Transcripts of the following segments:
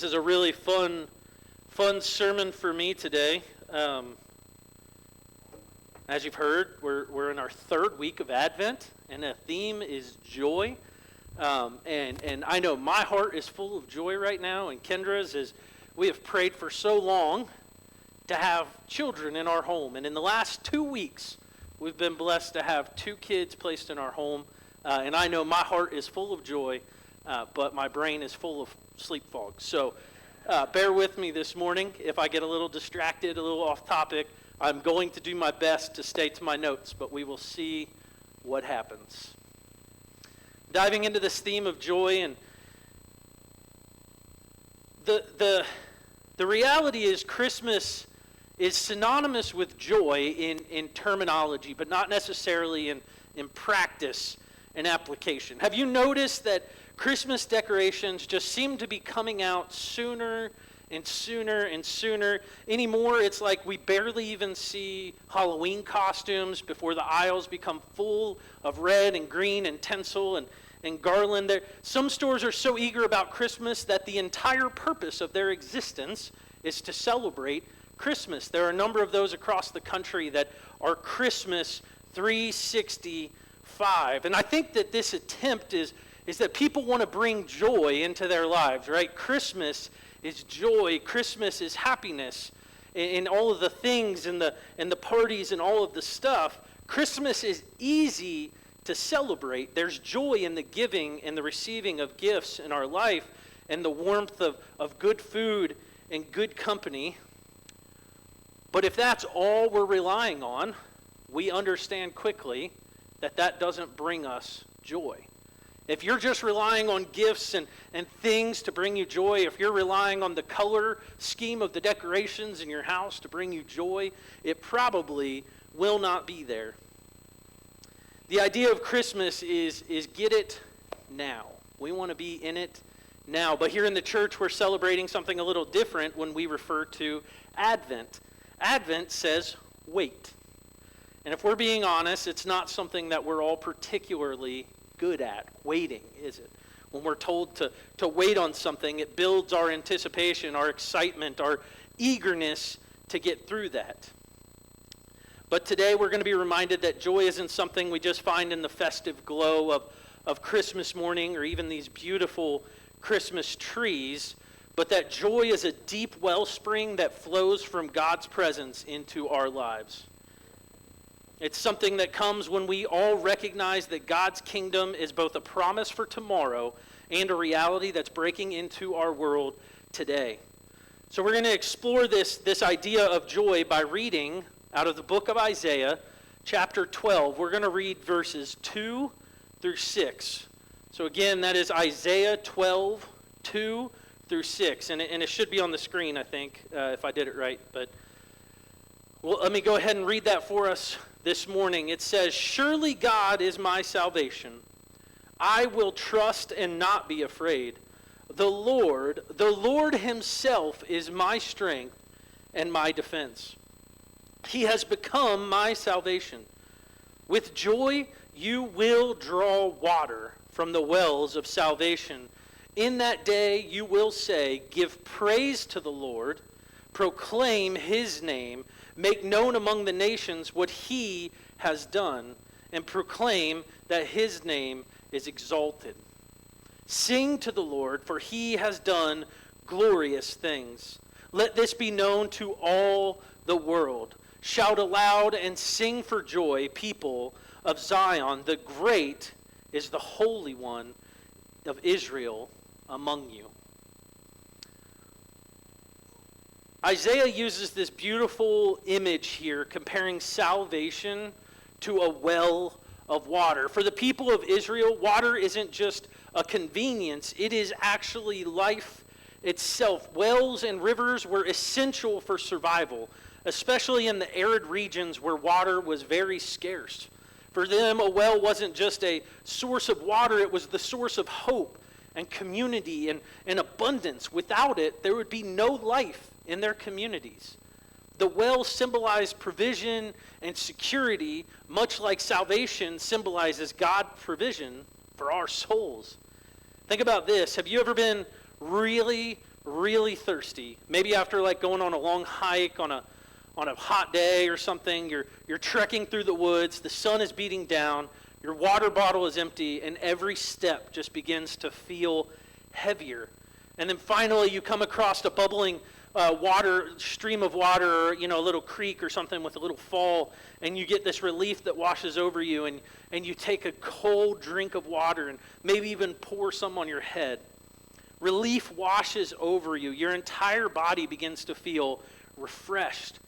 is a really fun sermon for me today. As you've heard, we're in our third week of Advent, and the theme is joy. And I know my heart is full of joy right now, and Kendra's is. We have prayed for so long to have children in our home, and in the last 2 weeks, we've been blessed to have 2 kids placed in our home. And I know my heart is full of joy, but my brain is full of sleep fog. So bear with me this morning. If I get a little distracted, a little off topic, I'm going to do my best to stay to my notes, but we will see what happens. Diving into this theme of joy, and the reality is Christmas is synonymous with joy in terminology, but not necessarily in practice and application. Have you noticed that Christmas decorations just seem to be coming out sooner and sooner and sooner? Anymore, it's like we barely even see Halloween costumes before the aisles become full of red and green and tinsel and garland. Some stores are so eager about Christmas that the entire purpose of their existence is to celebrate Christmas. There are a number of those across the country that are Christmas 365. And I think that this attempt is that people want to bring joy into their lives, right? Christmas is joy. Christmas is happiness. In all of the things and the parties and all of the stuff, Christmas is easy to celebrate. There's joy in the giving and the receiving of gifts in our life and the warmth of good food and good company. But if that's all we're relying on, we understand quickly that doesn't bring us joy. If you're just relying on gifts and things to bring you joy, if you're relying on the color scheme of the decorations in your house to bring you joy, it probably will not be there. The idea of Christmas is get it now. We want to be in it now. But here in the church, we're celebrating something a little different when we refer to Advent. Advent says wait. And if we're being honest, it's not something that we're all particularly good at, waiting, is it? When we're told to wait on something, it builds our anticipation, our excitement, our eagerness to get through that. But today we're going to be reminded that joy isn't something we just find in the festive glow of Christmas morning or even these beautiful Christmas trees, but that joy is a deep wellspring that flows from God's presence into our lives. It's something that comes when we all recognize that God's kingdom is both a promise for tomorrow and a reality that's breaking into our world today. So we're going to explore this idea of joy by reading out of the book of Isaiah, chapter 12. We're going to read verses 2 through 6. So again, that is Isaiah 12, 2 through 6. And it should be on the screen, I think, if I did it right. But well, let me go ahead and read that for us this morning. It says, "Surely God is my salvation. I will trust and not be afraid. The Lord himself is my strength and my defense. He has become my salvation. With joy you will draw water from the wells of salvation. In that day you will say, 'Give praise to the Lord, proclaim his name, make known among the nations what he has done, and proclaim that his name is exalted. Sing to the Lord, for he has done glorious things. Let this be known to all the world. Shout aloud and sing for joy, people of Zion. The great is the Holy One of Israel among you.'" Isaiah uses this beautiful image here comparing salvation to a well of water. For the people of Israel, water isn't just a convenience, it is actually life itself. Wells and rivers were essential for survival, especially in the arid regions where water was very scarce. For them, a well wasn't just a source of water, it was the source of hope and community and abundance. Without it, there would be no life in their communities. The well symbolized provision and security, much like salvation symbolizes God's provision for our souls. Think about this. Have you ever been really, really thirsty, maybe after like going on a long hike on a hot day or something, you're trekking through the woods, the sun is beating down, your water bottle is empty, and every step just begins to feel heavier. And then finally you come across a bubbling stream of water, or a little creek or something with a little fall, and you get this relief that washes over you, and you take a cold drink of water and maybe even pour some on your head. Relief washes over you. Your entire body begins to feel refreshed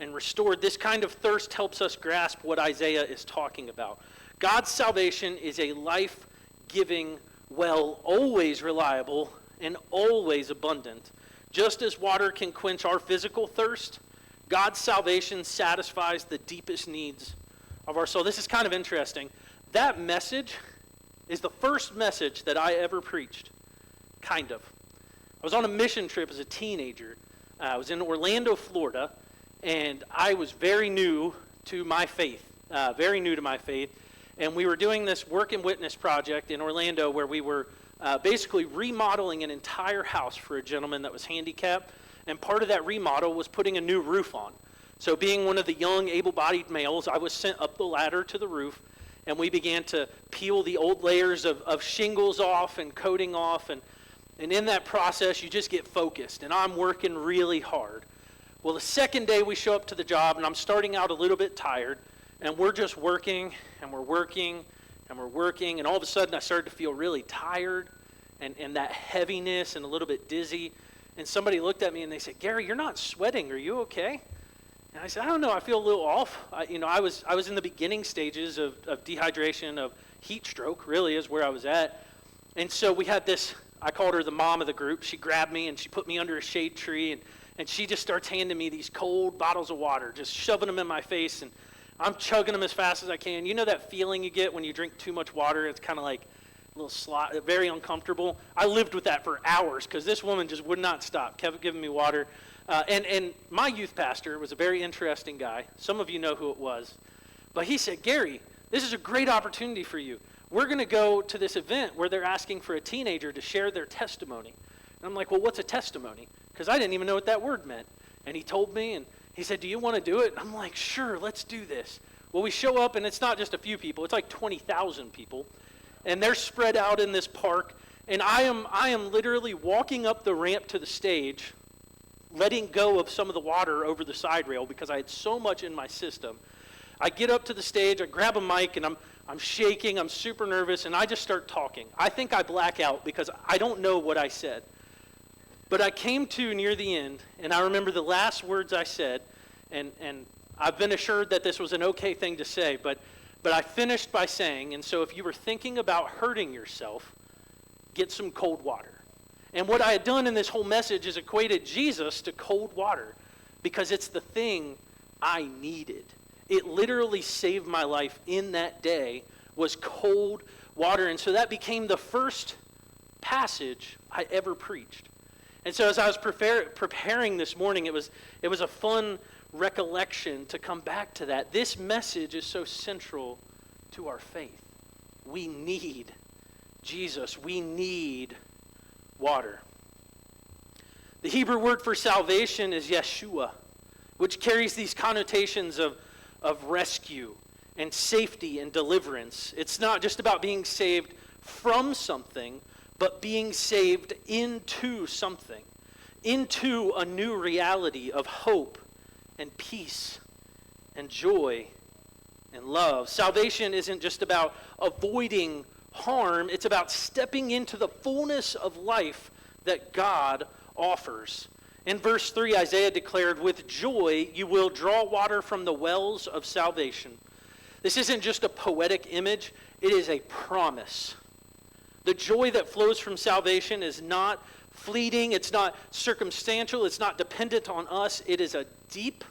and restored. This kind of thirst helps us grasp what Isaiah is talking about. God's salvation is a life-giving well, always reliable and always abundant. Just as water can quench our physical thirst, God's salvation satisfies the deepest needs of our soul. This is kind of interesting. That message is the first message that I ever preached. Kind of. I was on a mission trip as a teenager. I was in Orlando, Florida, and I was very new to my faith. And we were doing this work and witness project in Orlando where we were basically remodeling an entire house for a gentleman that was handicapped. And part of that remodel was putting a new roof on. So being one of the young, able-bodied males, I was sent up the ladder to the roof, and we began to peel the old layers of shingles off and coating off, and in that process, you just get focused, and I'm working really hard. Well, the second day we show up to the job, and I'm starting out a little bit tired, and we're just working, and we're working, and we're working, and all of a sudden I started to feel really tired, and that heaviness and a little bit dizzy, and somebody looked at me and they said, "Gary, you're not sweating, are you okay?" And I said, "I don't know, I feel a little off." I was in the beginning stages of dehydration, of heat stroke, really is where I was at. And so we had this, I called her the mom of the group. She grabbed me and she put me under a shade tree, and she just starts handing me these cold bottles of water, just shoving them in my face, and I'm chugging them as fast as I can. You know that feeling you get when you drink too much water? It's kind of like a little slot, very uncomfortable. I lived with that for hours because this woman just would not stop, kept giving me water. And my youth pastor was a very interesting guy. Some of you know who it was. But he said, "Gary, this is a great opportunity for you. We're going to go to this event where they're asking for a teenager to share their testimony." And I'm like, "Well, what's a testimony?" Because I didn't even know what that word meant. And he told me, and he said, "Do you want to do it?" And I'm like, "Sure, let's do this." Well, we show up, and it's not just a few people. It's like 20,000 people. And they're spread out in this park. And I am literally walking up the ramp to the stage, letting go of some of the water over the side rail because I had so much in my system. I get up to the stage, I grab a mic, and I'm shaking, I'm super nervous, and I just start talking. I think I black out because I don't know what I said. But I came to near the end, and I remember the last words I said, and I've been assured that this was an okay thing to say, but I finished by saying, and so if you were thinking about hurting yourself, get some cold water. And what I had done in this whole message is equated Jesus to cold water because it's the thing I needed. It literally saved my life in that day was cold water. And so that became the first passage I ever preached. And so as I was preparing this morning, it was a fun recollection to come back to that. This message is so central to our faith. We need Jesus. We need water. The Hebrew word for salvation is Yeshua, which carries these connotations of rescue and safety and deliverance. It's not just about being saved from something, but being saved into something, into a new reality of hope and peace and joy and love. Salvation isn't just about avoiding harm, it's about stepping into the fullness of life that God offers. In verse 3, Isaiah declared, "With joy you will draw water from the wells of salvation." This isn't just a poetic image, it is a promise. The joy that flows from salvation is not fleeting, it's not circumstantial, it's not dependent on us. It is a deep,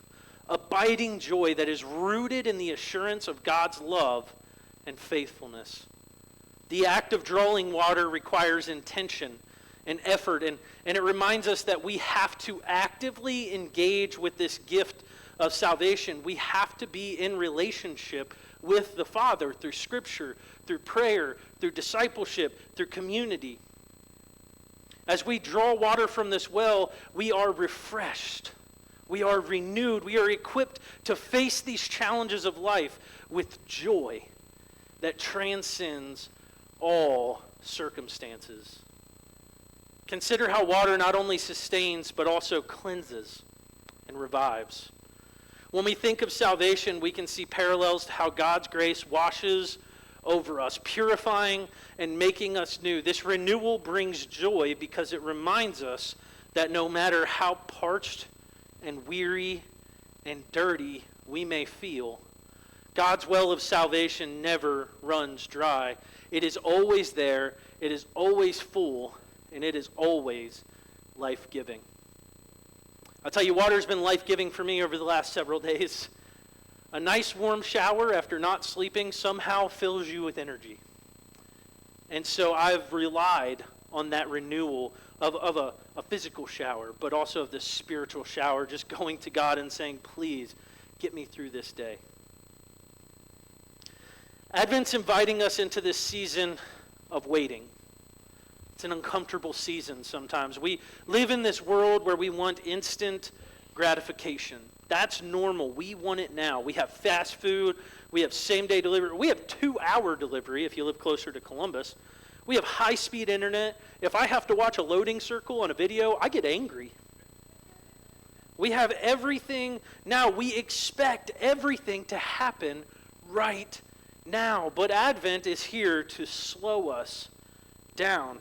abiding joy that is rooted in the assurance of God's love and faithfulness. The act of drawing water requires intention and effort, and it reminds us that we have to actively engage with this gift of salvation. We have to be in relationship with the Father through Scripture, through prayer, through discipleship, through community. As we draw water from this well, we are refreshed. We are renewed. We are equipped to face these challenges of life with joy that transcends all circumstances. Consider how water not only sustains, but also cleanses and revives. When we think of salvation, we can see parallels to how God's grace washes over us, purifying and making us new. This renewal brings joy because it reminds us that no matter how parched and weary and dirty we may feel, God's well of salvation never runs dry. It is always there, it is always full, and it is always life-giving. I'll tell you, water's been life-giving for me over the last several days. A nice warm shower after not sleeping somehow fills you with energy. And so I've relied on that renewal of a physical shower, but also of the spiritual shower, just going to God and saying, please, get me through this day. Advent's inviting us into this season of waiting. It's an uncomfortable season sometimes. We live in this world where we want instant gratification. That's normal. We want it now. We have fast food. We have same-day delivery. We have 2-hour delivery if you live closer to Columbus. We have high-speed internet. If I have to watch a loading circle on a video, I get angry. We have everything now. We expect everything to happen right now. But Advent is here to slow us down.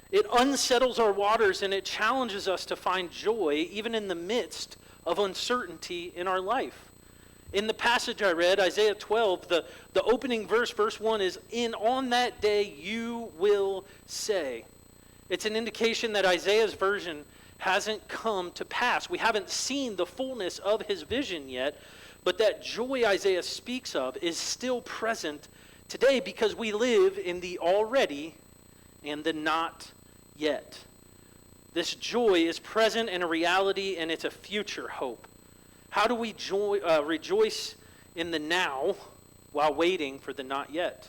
It unsettles our waters and it challenges us to find joy even in the midst of uncertainty in our life. In the passage I read, Isaiah 12, the opening verse, verse 1 is, on that day you will say. It's an indication that Isaiah's version hasn't come to pass. We haven't seen the fullness of his vision yet, but that joy Isaiah speaks of is still present today because we live in the already and the not yet. This joy is present and a reality, and it's a future hope. How do we rejoice in the now while waiting for the not yet?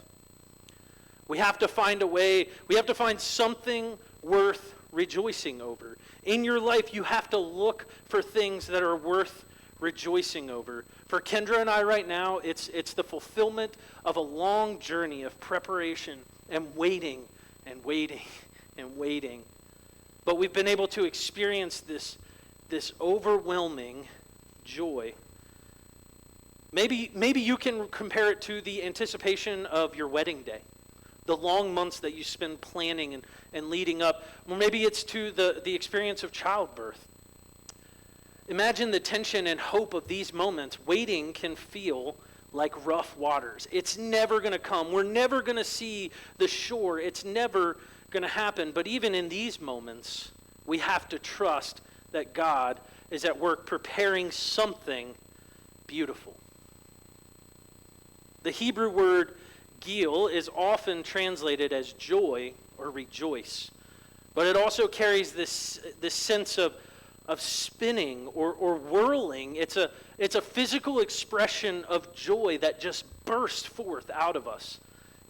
We have to find a way, we have to find something worth rejoicing over. In your life, you have to look for things that are worth rejoicing over. For Kendra and I right now, it's the fulfillment of a long journey of preparation and waiting and waiting and waiting. But we've been able to experience this overwhelming joy. Maybe you can compare it to the anticipation of your wedding day, the long months that you spend planning and leading up. Or maybe it's to the experience of childbirth. Imagine the tension and hope of these moments. Waiting can feel like rough waters. It's never going to come. We're never going to see the shore. It's never going to happen. But even in these moments, we have to trust that God is at work preparing something beautiful. The Hebrew word gil is often translated as joy or rejoice, but it also carries this sense of spinning or whirling. It's a physical expression of joy that just bursts forth out of us.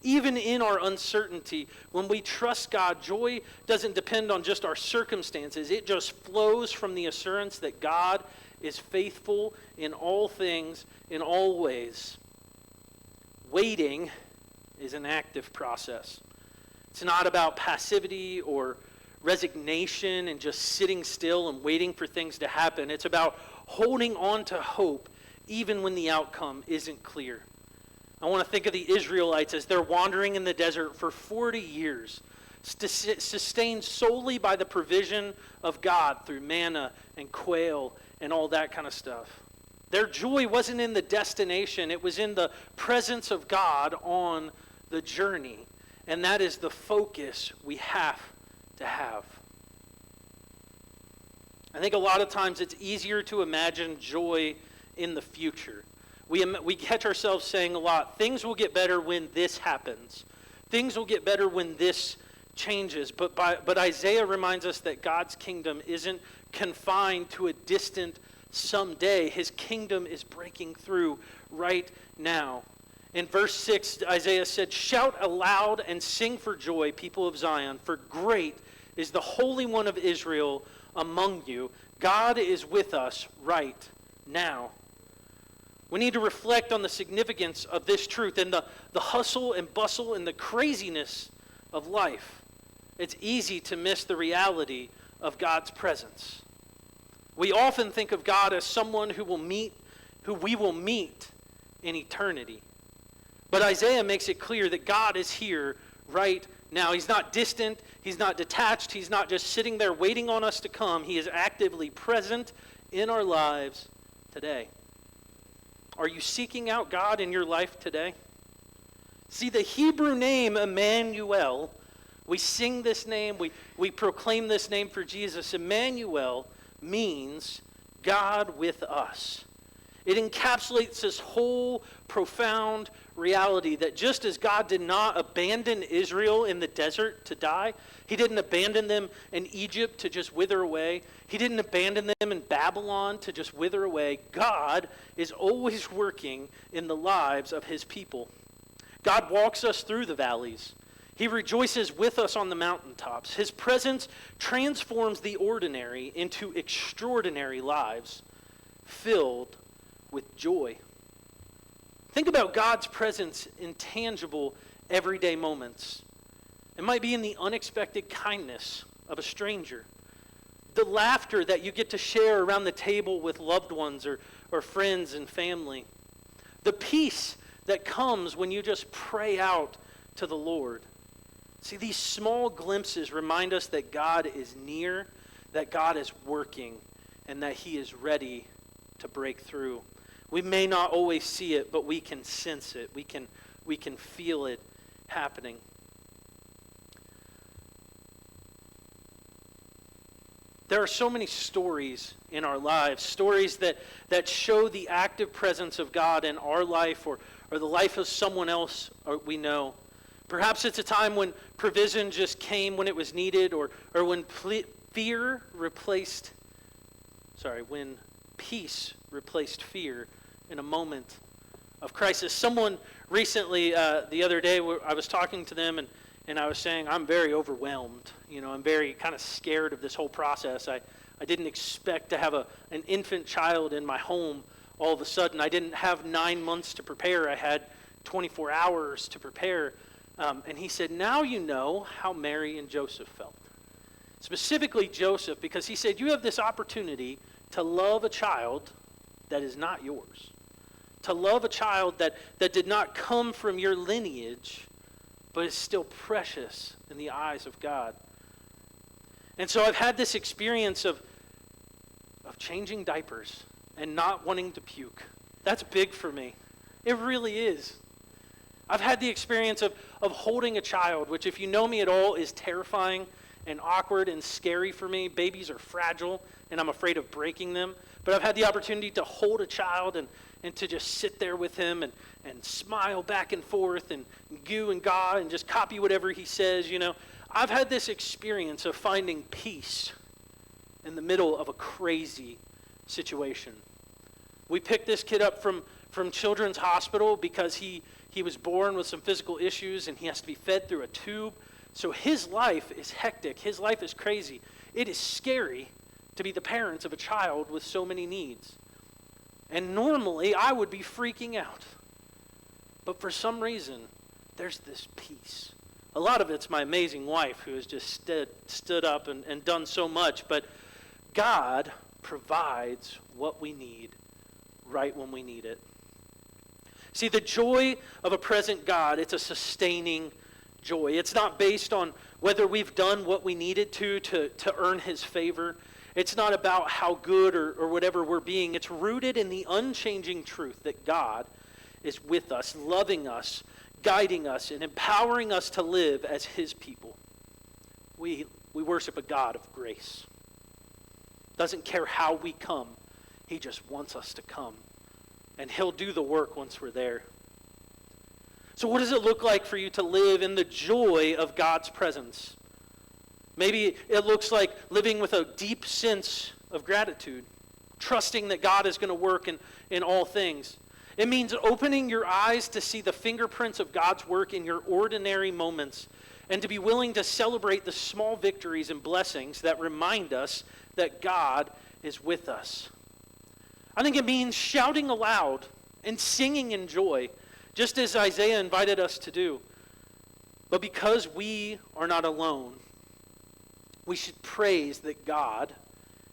Even in our uncertainty, when we trust God, joy doesn't depend on just our circumstances. It just flows from the assurance that God is faithful in all things, in all ways. Waiting is an active process. It's not about passivity or resignation and just sitting still and waiting for things to happen. It's about holding on to hope even when the outcome isn't clear. I want to think of the Israelites as they're wandering in the desert for 40 years, sustained solely by the provision of God through manna and quail and all that kind of stuff. Their joy wasn't in the destination, it was in the presence of God on the journey. And that is the focus we have to have. I think a lot of times it's easier to imagine joy in the future. We catch ourselves saying a lot, things will get better when this happens. Things will get better when this changes. But Isaiah reminds us that God's kingdom isn't confined to a distant someday. His kingdom is breaking through right now. In verse 6, Isaiah said, "Shout aloud and sing for joy, people of Zion, for great is the Holy One of Israel among you. God is with us right now. We need to reflect on the significance of this truth and the hustle and bustle and the craziness of life. It's easy to miss the reality of God's presence. We often think of God as someone who we will meet in eternity. But Isaiah makes it clear that God is here right now. He's not distant. He's not detached. He's not just sitting there waiting on us to come. He is actively present in our lives today. Are you seeking out God in your life today? See, the Hebrew name Emmanuel, we sing this name, we proclaim this name for Jesus. Emmanuel means God with us. It encapsulates this whole profound reality that just as God did not abandon Israel in the desert to die, he didn't abandon them in Egypt to just wither away, he didn't abandon them in Babylon to just wither away. God is always working in the lives of his people. God walks us through the valleys. He rejoices with us on the mountaintops. His presence transforms the ordinary into extraordinary lives filled with joy. Think about God's presence in tangible, everyday moments. It might be in the unexpected kindness of a stranger, the laughter that you get to share around the table with loved ones or friends and family, the peace that comes when you just pray out to the Lord. See, these small glimpses remind us that God is near, that God is working, and that he is ready to break through. We may not always see it, but we can sense it. We can feel it happening. There are so many stories in our lives, stories that show the active presence of God in our life or the life of someone else we know. Perhaps it's a time when provision just came when it was needed, or when when peace replaced fear in a moment of crisis. Someone recently, the other day, I was talking to them and I was saying, I'm very overwhelmed. I'm very kind of scared of this whole process. I didn't expect to have an infant child in my home all of a sudden. I didn't have 9 months to prepare. I had 24 hours to prepare. And he said, now you know how Mary and Joseph felt. Specifically Joseph, because he said, you have this opportunity to love a child that is not yours. To love a child that did not come from your lineage, but is still precious in the eyes of God. And so I've had this experience of changing diapers and not wanting to puke. That's big for me. It really is. I've had the experience of holding a child, which if you know me at all is terrifying and awkward and scary for me. Babies are fragile, and I'm afraid of breaking them. But I've had the opportunity to hold a child and to just sit there with him and smile back and forth and goo and gaw and just copy whatever he says, I've had this experience of finding peace in the middle of a crazy situation. We picked this kid up from Children's Hospital because he was born with some physical issues and he has to be fed through a tube. So his life is hectic. His life is crazy. It is scary to be the parents of a child with so many needs. And normally I would be freaking out. But for some reason, there's this peace. A lot of it's my amazing wife who has just stood up and done so much. But God provides what we need right when we need it. See, the joy of a present God, it's a sustaining joy. It's not based on whether we've done what we needed to earn his favor. It's not about how good or whatever we're being. It's rooted in the unchanging truth that God is with us, loving us, guiding us, and empowering us to live as his people. We worship a God of grace. Doesn't care how we come. He just wants us to come. And he'll do the work once we're there. So what does it look like for you to live in the joy of God's presence? Maybe it looks like living with a deep sense of gratitude, trusting that God is going to work in all things. It means opening your eyes to see the fingerprints of God's work in your ordinary moments and to be willing to celebrate the small victories and blessings that remind us that God is with us. I think it means shouting aloud and singing in joy, just as Isaiah invited us to do. But because we are not alone, we should praise that God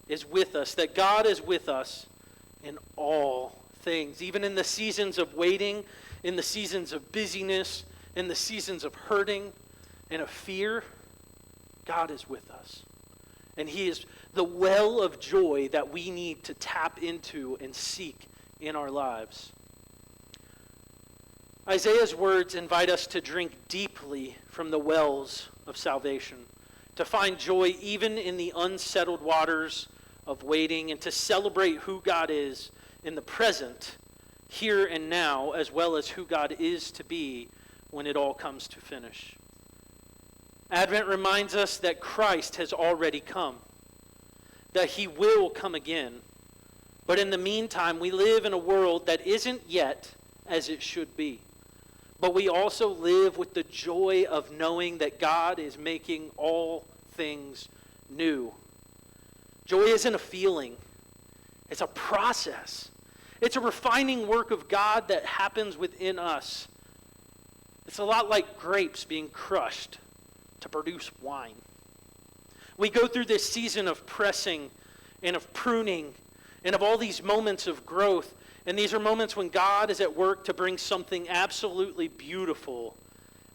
is with us, that God is with us in all things, even in the seasons of waiting, in the seasons of busyness, in the seasons of hurting and of fear. God is with us. And he is the well of joy that we need to tap into and seek in our lives. Isaiah's words invite us to drink deeply from the wells of salvation, to find joy even in the unsettled waters of waiting, and to celebrate who God is in the present, here and now, as well as who God is to be when it all comes to finish. Advent reminds us that Christ has already come, that he will come again. But in the meantime, we live in a world that isn't yet as it should be. But we also live with the joy of knowing that God is making all things new. Joy isn't a feeling. It's a process. It's a refining work of God that happens within us. It's a lot like grapes being crushed to produce wine. We go through this season of pressing and of pruning and of all these moments of growth. And these are moments when God is at work to bring something absolutely beautiful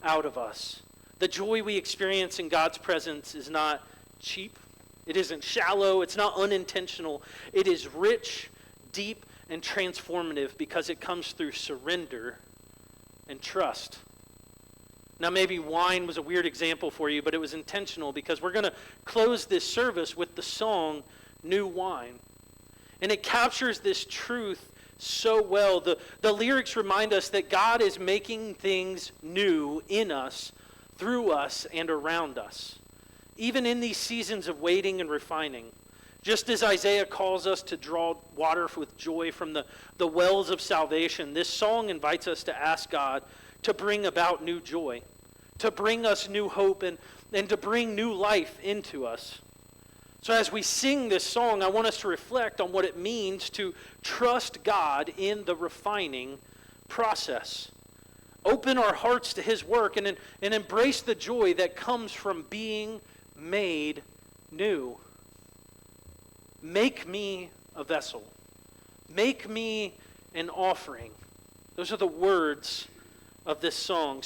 out of us. The joy we experience in God's presence is not cheap. It isn't shallow. It's not unintentional. It is rich, deep, and transformative because it comes through surrender and trust. Now, maybe wine was a weird example for you, but it was intentional because we're going to close this service with the song, New Wine. And it captures this truth so well. The lyrics remind us that God is making things new in us, through us, and around us. Even in these seasons of waiting and refining. Just as Isaiah calls us to draw water with joy from the wells of salvation, this song invites us to ask God to bring about new joy, to bring us new hope, and to bring new life into us. So as we sing this song, I want us to reflect on what it means to trust God in the refining process. Open our hearts to his work and embrace the joy that comes from being made new. Make me a vessel. Make me an offering. Those are the words of this song.